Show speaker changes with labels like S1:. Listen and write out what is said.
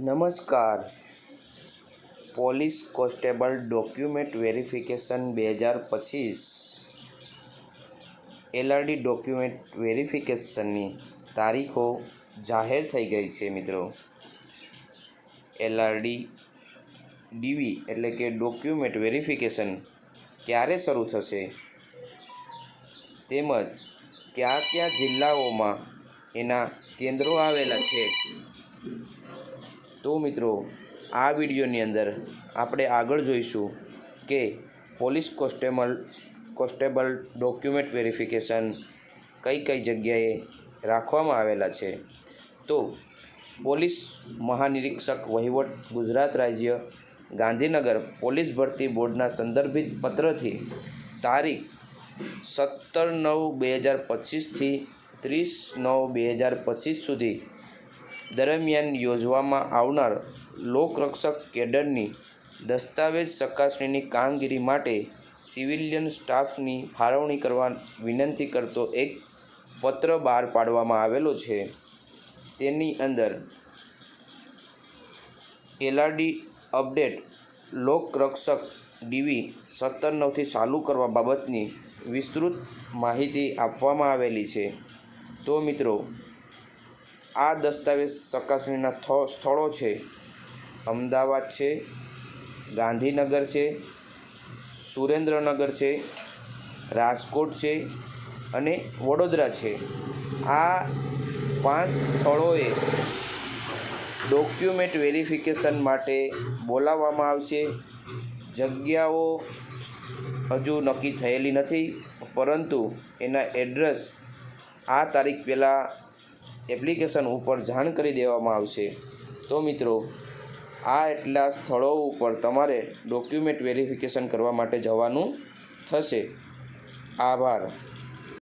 S1: નમસ્કાર. Police constable document verification 2025 LRD document વેરિફિકેશનની તારીખો જાહેર થઈ ગઈ છે. મિત્રો, LRD DV એટલે કે ડોક્યુમેન્ટ વેરિફિકેશન ક્યારે શરૂ થશે તેમજ કયા કયા જિલ્લાઓમાં એના કેન્દ્રો આવેલા છે, તો મિત્રો આ વિડીયોની અંદર આપણે આગળ જોઈશું કે પોલીસ કોન્સ્ટેબલ ડોક્યુમેન્ટ વેરિફિકેશન કઈ કઈ જગ્યાએ રાખવામાં આવેલા છે. તો પોલીસ મહાનિરીક્ષક વહીવટ ગુજરાત રાજ્ય ગાંધીનગર પોલીસ ભરતી બોર્ડના સંદર્ભિત પત્રથી તારીખ 17/9/2025થી 30/9/2025 સુધી દરમિયાન યોજવામાં આવનાર લોકરક્ષક કેડરની દસ્તાવેજ ચકાસણીની કામગીરી માટે સિવિલિયન સ્ટાફની ફાળવણી કરવા વિનંતી કરતો એક પત્ર બહાર પાડવામાં આવેલો છે. તેની અંદર LRD અપડેટ લોકરક્ષક DV 17/9થી ચાલુ કરવા બાબતની વિસ્તૃત માહિતી આપવામાં આવેલી છે. તો મિત્રો, આ દસ્તાવેજ ચકાસણીના સ્થળો છે અમદાવાદ છે, ગાંધીનગર છે, સુરેન્દ્રનગર છે, રાજકોટ છે અને વડોદરા છે. આ 5 સ્થળોએ ડોક્યુમેન્ટ વેરિફિકેશન માટે બોલાવવામાં આવશે. જગ્યાઓ હજુ નક્કી થયેલી નથી, પરંતુ એના એડ્રેસ આ તારીખ પહેલાં એપ્લિકેશન ઉપર જાણ કરી દેવામાં આવશે. તો મિત્રો, આ એટલા સ્થળો ઉપર તમારે ડોક્યુમેન્ટ વેરિફિકેશન કરવા માટે જવાનું થશે. આભાર.